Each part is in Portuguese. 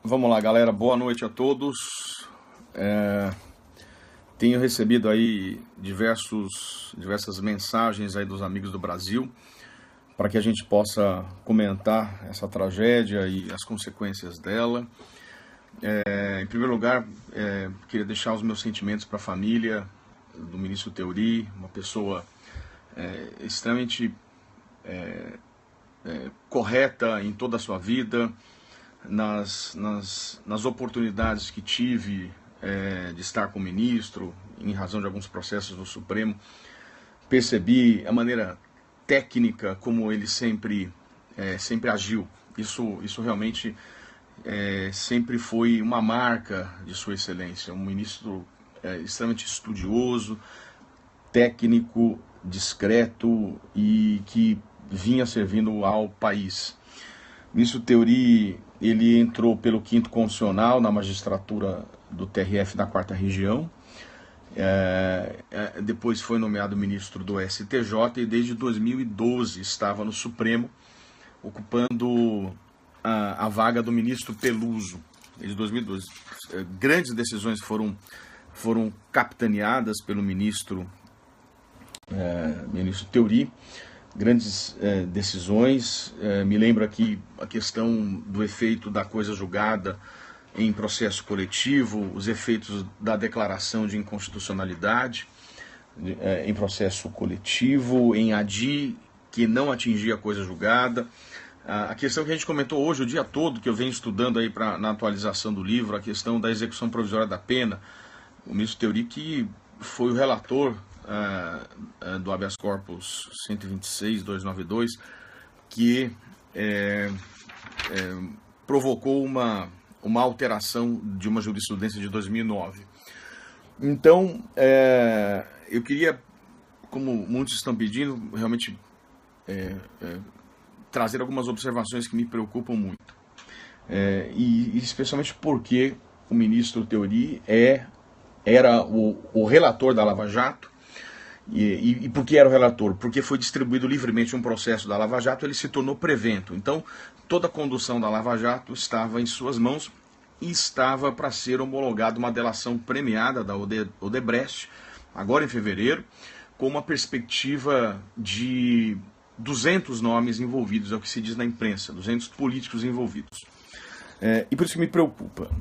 Vamos lá, galera. Boa noite a todos. Tenho recebido aí diversas mensagens aí dos amigos do Brasil para que a gente possa comentar essa tragédia e as consequências dela. Em primeiro lugar, queria deixar os meus sentimentos para a família do ministro Theory, uma pessoa extremamente correta em toda a sua vida. Nas oportunidades que tive de estar com o ministro, em razão de alguns processos do Supremo, percebi a maneira técnica como ele sempre agiu. Isso realmente sempre foi uma marca de Sua Excelência, um ministro extremamente estudioso, técnico, discreto e que vinha servindo ao país. O ministro Theory, ele entrou pelo 5º Constitucional na magistratura do TRF da 4ª Região, depois foi nomeado ministro do STJ e desde 2012 estava no Supremo, ocupando a vaga do ministro Peluso, desde 2012. Grandes decisões foram capitaneadas pelo ministro Theory, grandes decisões. Me lembro aqui a questão do efeito da coisa julgada em processo coletivo, os efeitos da declaração de inconstitucionalidade em processo coletivo, em ADI, que não atingia a coisa julgada. A questão que a gente comentou hoje o dia todo, que eu venho estudando aí na atualização do livro, a questão da execução provisória da pena. O ministro Theory, que foi o relator do habeas corpus 126.292, que provocou uma alteração de uma jurisprudência de 2009. Então, eu queria, como muitos estão pedindo, realmente trazer algumas observações que me preocupam muito. E especialmente porque o ministro Theory era o relator da Lava Jato. E por que era o relator? Porque foi distribuído livremente um processo da Lava Jato, ele se tornou prevento. Então, toda a condução da Lava Jato estava em suas mãos e estava para ser homologada uma delação premiada da Odebrecht, agora em fevereiro, com uma perspectiva de 200 nomes envolvidos, é o que se diz na imprensa, 200 políticos envolvidos. E por isso que me preocupa.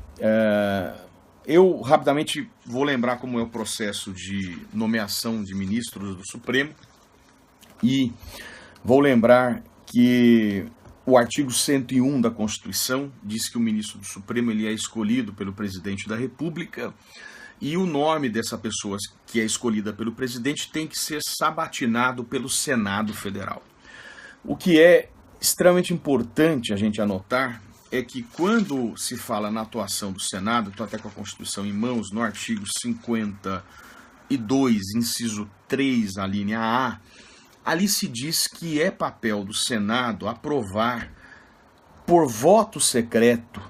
Eu rapidamente vou lembrar como é o processo de nomeação de ministros do Supremo e vou lembrar que o artigo 101 da Constituição diz que o ministro do Supremo ele é escolhido pelo presidente da República e o nome dessa pessoa que é escolhida pelo presidente tem que ser sabatinado pelo Senado Federal. O que é extremamente importante a gente anotar é que quando se fala na atuação do Senado, estou até com a Constituição em mãos, no artigo 52, inciso 3, a linha A, ali se diz que é papel do Senado aprovar por voto secreto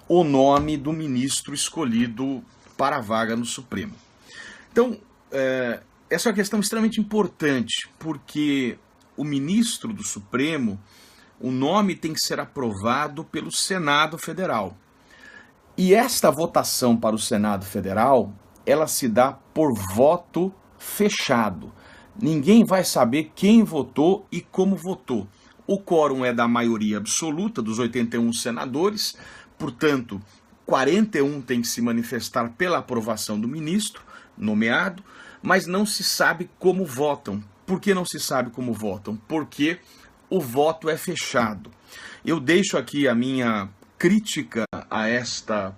o nome do ministro escolhido para a vaga no Supremo. Então, essa é uma questão extremamente importante, porque o ministro do Supremo, o nome tem que ser aprovado pelo Senado Federal. E esta votação para o Senado Federal, ela se dá por voto fechado. Ninguém vai saber quem votou e como votou. O quórum é da maioria absoluta dos 81 senadores, portanto, 41 tem que se manifestar pela aprovação do ministro nomeado, mas não se sabe como votam. Por que não se sabe como votam? Porque o voto é fechado. Eu deixo aqui a minha crítica a esta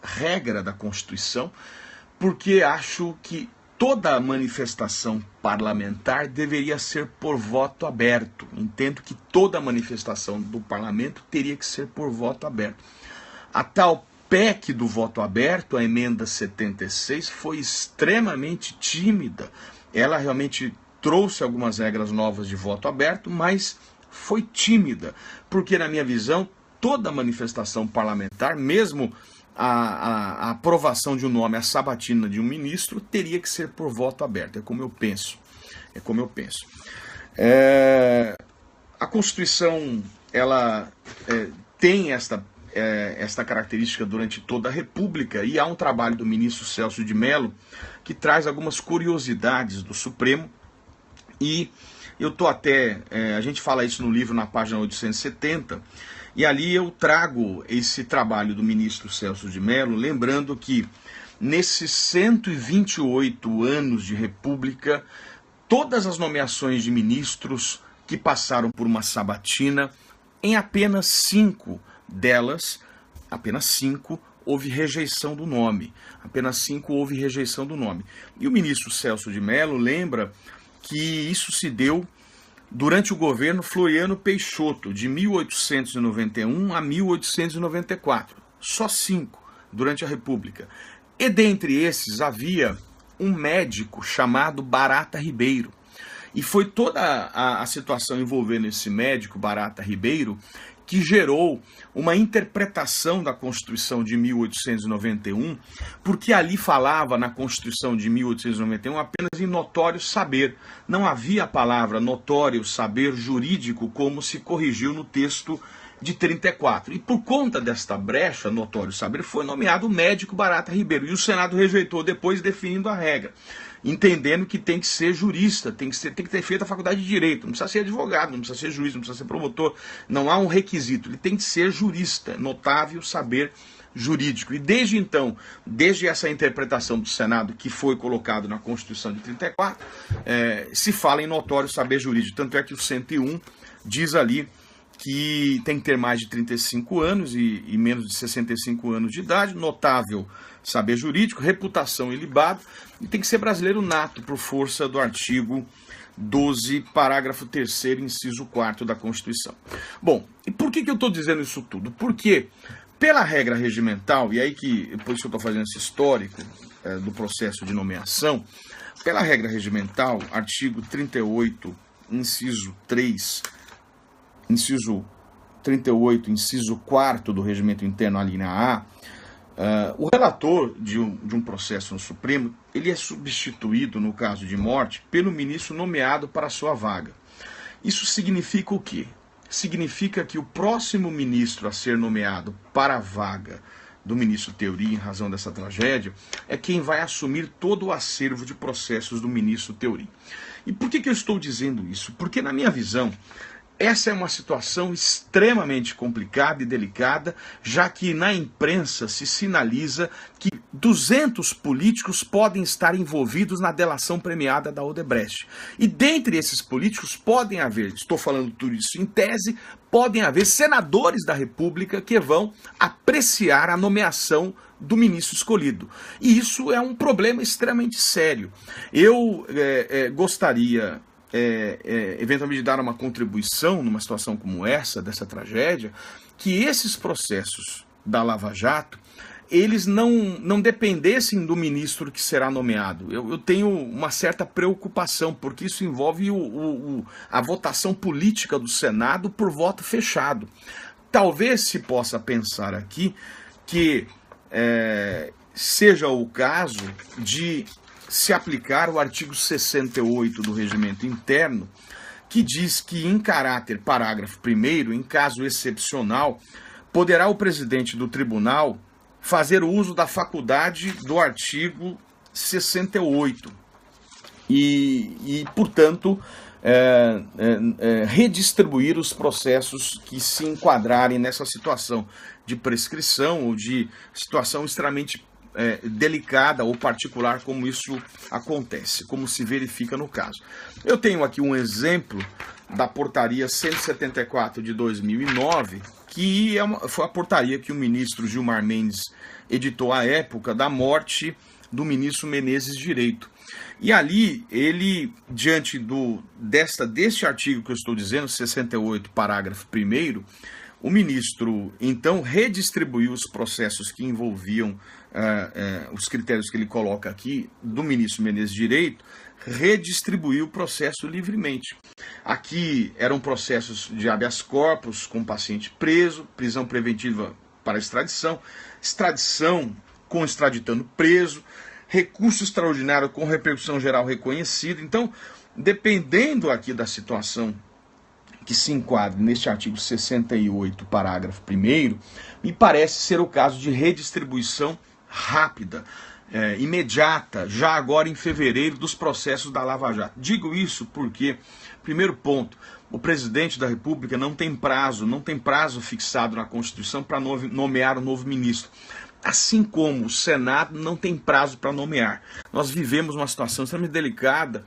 regra da Constituição, porque acho que toda manifestação parlamentar deveria ser por voto aberto. Entendo que toda manifestação do parlamento teria que ser por voto aberto. A tal PEC do voto aberto, a emenda 76, foi extremamente tímida. Ela realmente trouxe algumas regras novas de voto aberto, mas foi tímida, porque na minha visão, toda manifestação parlamentar, mesmo a aprovação de um nome, a sabatina de um ministro, teria que ser por voto aberto. É como eu penso. A Constituição, ela tem esta esta característica durante toda a República, e há um trabalho do ministro Celso de Mello que traz algumas curiosidades do Supremo, e eu estou até, a gente fala isso no livro na página 870, e ali eu trago esse trabalho do ministro Celso de Mello, lembrando que nesses 128 anos de República, todas as nomeações de ministros que passaram por uma sabatina, em apenas 5 delas, apenas 5, houve rejeição do nome. Apenas 5 houve rejeição do nome. E o ministro Celso de Mello lembra que isso se deu durante o governo Floriano Peixoto, de 1891 a 1894. Só 5 durante a República. E dentre esses havia um médico chamado Barata Ribeiro. E foi toda a situação envolvendo esse médico, Barata Ribeiro, que gerou uma interpretação da Constituição de 1891, porque ali falava na Constituição de 1891 apenas em notório saber. Não havia a palavra notório saber jurídico como se corrigiu no texto de 34. E por conta desta brecha, notório saber, foi nomeado o médico Barata Ribeiro. E o Senado rejeitou depois, definindo a regra, entendendo que tem que ser jurista, tem que ter feito a faculdade de Direito, não precisa ser advogado, não precisa ser juiz, não precisa ser promotor, não há um requisito, ele tem que ser jurista, notável saber jurídico. E desde então, desde essa interpretação do Senado que foi colocado na Constituição de 34, se fala em notório saber jurídico, tanto é que o 101 diz ali que tem que ter mais de 35 anos e menos de 65 anos de idade, notável saber jurídico, reputação ilibado, e tem que ser brasileiro nato por força do artigo 12, parágrafo 3º, inciso 4º da Constituição. Bom, e por que eu estou dizendo isso tudo? Porque, pela regra regimental, e aí que, por isso que eu estou fazendo esse histórico do processo de nomeação, pela regra regimental, artigo 38, inciso 3, inciso 38, inciso 4º do Regimento Interno, a linha A, o relator de um processo no Supremo, ele é substituído, no caso de morte, pelo ministro nomeado para a sua vaga. Isso significa o quê? Significa que o próximo ministro a ser nomeado para a vaga do ministro Theory, em razão dessa tragédia, é quem vai assumir todo o acervo de processos do ministro Theory. E por que eu estou dizendo isso? Porque, na minha visão, essa é uma situação extremamente complicada e delicada, já que na imprensa se sinaliza que 200 políticos podem estar envolvidos na delação premiada da Odebrecht. E dentre esses políticos podem haver, estou falando tudo isso em tese, podem haver senadores da República que vão apreciar a nomeação do ministro escolhido. E isso é um problema extremamente sério. Eu gostaria eventualmente dar uma contribuição numa situação como essa, dessa tragédia, que esses processos da Lava Jato, eles não dependessem do ministro que será nomeado. Eu tenho uma certa preocupação, porque isso envolve a votação política do Senado por voto fechado. Talvez se possa pensar aqui que seja o caso de se aplicar o artigo 68 do Regimento Interno, que diz que, em caráter, parágrafo 1º, em caso excepcional, poderá o presidente do tribunal fazer uso da faculdade do artigo 68 e portanto, redistribuir os processos que se enquadrarem nessa situação de prescrição ou de situação extremamente delicada ou particular, como isso acontece, como se verifica no caso. Eu tenho aqui um exemplo da portaria 174 de 2009, que foi a portaria que o ministro Gilmar Mendes editou à época da morte do ministro Menezes Direito. E ali, ele, diante deste artigo que eu estou dizendo, 68, parágrafo 1º, o ministro, então, redistribuiu os processos que envolviam os critérios que ele coloca aqui, do ministro Menezes Direito, redistribuiu o processo livremente. Aqui eram processos de habeas corpus com paciente preso, prisão preventiva para extradição, extradição com extraditando preso, recurso extraordinário com repercussão geral reconhecida. Então, dependendo aqui da situação que se enquadre neste artigo 68, parágrafo 1º, me parece ser o caso de redistribuição rápida, imediata, já agora em fevereiro, dos processos da Lava Jato. Digo isso porque, primeiro ponto, o presidente da República não tem prazo fixado na Constituição para nomear um novo ministro. Assim como o Senado não tem prazo para nomear. Nós vivemos uma situação extremamente delicada,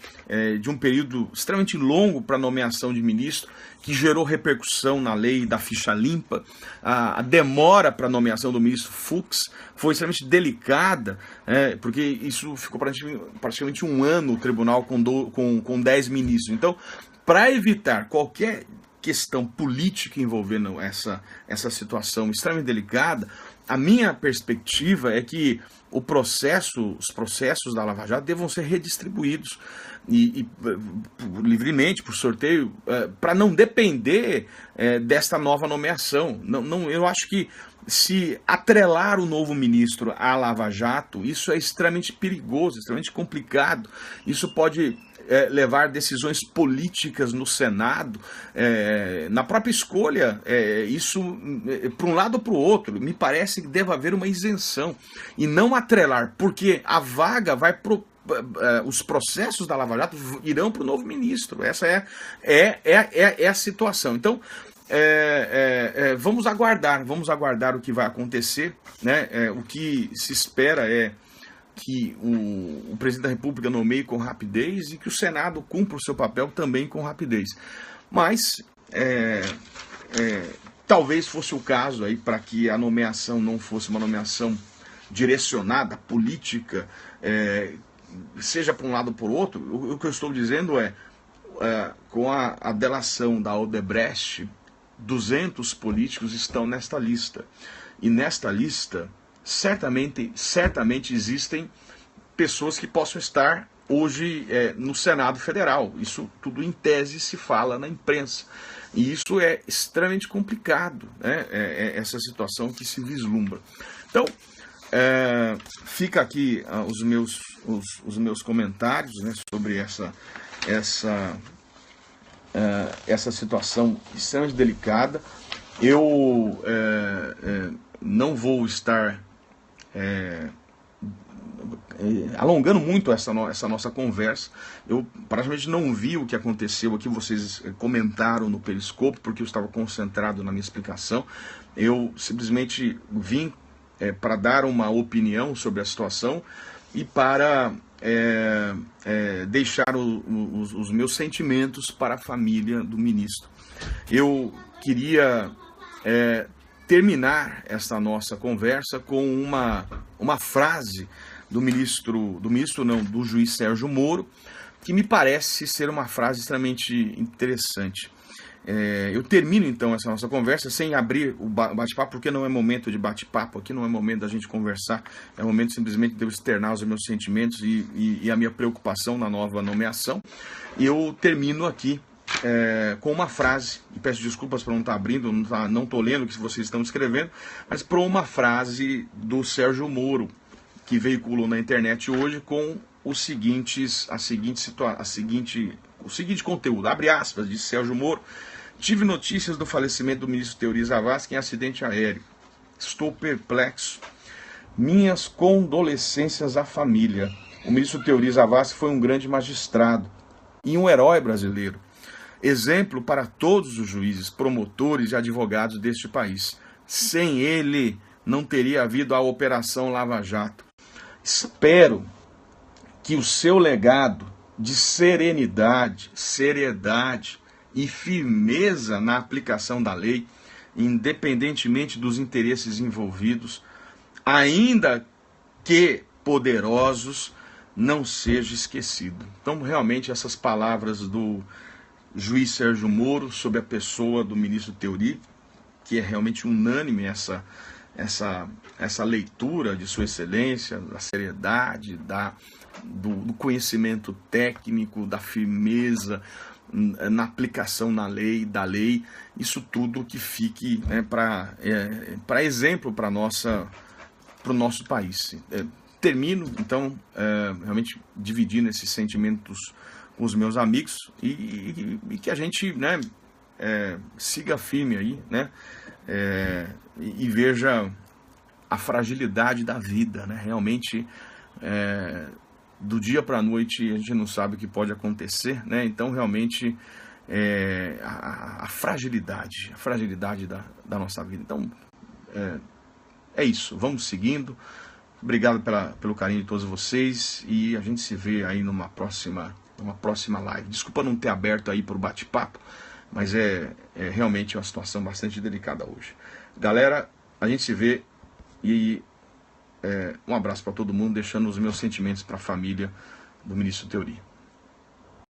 de um período extremamente longo para nomeação de ministro, que gerou repercussão na lei da ficha limpa. A demora para a nomeação do ministro Fux foi extremamente delicada, porque isso ficou praticamente um ano o tribunal com 10 ministros. Então, para evitar qualquer questão política envolvendo essa situação extremamente delicada, a minha perspectiva é que os processos da Lava Jato devam ser redistribuídos livremente, por sorteio, para não depender desta nova nomeação. Eu acho que se atrelar o novo ministro à Lava Jato, isso é extremamente perigoso, extremamente complicado. Isso pode levar decisões políticas no Senado, na própria escolha, isso para um lado ou para o outro. Me parece que deve haver uma isenção e não atrelar, porque a vaga vai os processos da Lava Jato irão para o novo ministro. Essa é a situação. Então, vamos aguardar o que vai acontecer, né? O que se espera é que o presidente da República nomeie com rapidez e que o Senado cumpra o seu papel também com rapidez. Mas talvez fosse o caso aí para que a nomeação não fosse uma nomeação direcionada, política, seja para um lado ou por outro. O que eu estou dizendo com a delação da Odebrecht, 200 políticos estão nesta lista. E nesta lista, certamente existem pessoas que possam estar hoje no Senado Federal. Isso tudo em tese se fala na imprensa. E isso é extremamente complicado, né? Essa situação que se vislumbra. Então, fica aqui os meus comentários, né, sobre essa situação extremamente delicada. Eu não vou estar alongando muito essa nossa conversa. Eu praticamente não vi o que aconteceu aqui, vocês comentaram no Periscope, porque eu estava concentrado na minha explicação. Eu simplesmente vim para dar uma opinião sobre a situação e para deixar os meus sentimentos para a família do ministro. Eu queria terminar essa nossa conversa com uma frase do juiz Sérgio Moro, que me parece ser uma frase extremamente interessante. Eu termino então essa nossa conversa sem abrir o bate-papo, porque não é momento de bate-papo, aqui não é momento da gente conversar, é momento simplesmente de eu externar os meus sentimentos e a minha preocupação na nova nomeação. E eu termino aqui com uma frase, e peço desculpas por não estar abrindo, não estou lendo o que vocês estão escrevendo, mas por uma frase do Sérgio Moro, que veiculou na internet hoje com o seguinte conteúdo, abre aspas, de Sérgio Moro: tive notícias do falecimento do ministro Teori Zavascki em acidente aéreo. Estou perplexo. Minhas condolências à família. O ministro Teori Zavascki foi um grande magistrado e um herói brasileiro. Exemplo para todos os juízes, promotores e advogados deste país. Sem ele, não teria havido a Operação Lava Jato. Espero que o seu legado de serenidade, seriedade e firmeza na aplicação da lei, independentemente dos interesses envolvidos, ainda que poderosos, não seja esquecido. Então, realmente, essas palavras do juiz Sérgio Moro sobre a pessoa do ministro Teori, que é realmente unânime essa leitura de Sua Excelência, da seriedade, do conhecimento técnico, da firmeza na aplicação da lei, isso tudo que fique, né, para exemplo para o nosso país. Termino, então, realmente dividindo esses sentimentos com os meus amigos e que a gente, né, siga firme aí, né? E veja a fragilidade da vida, né? Realmente, do dia para a noite a gente não sabe o que pode acontecer, né? Então realmente a fragilidade da nossa vida. Então é isso, vamos seguindo. Obrigado pelo carinho de todos vocês e a gente se vê aí numa próxima live. Desculpa não ter aberto aí para o bate-papo, mas realmente uma situação bastante delicada hoje. Galera, a gente se vê e um abraço para todo mundo, deixando os meus sentimentos para a família do Ministro Teori.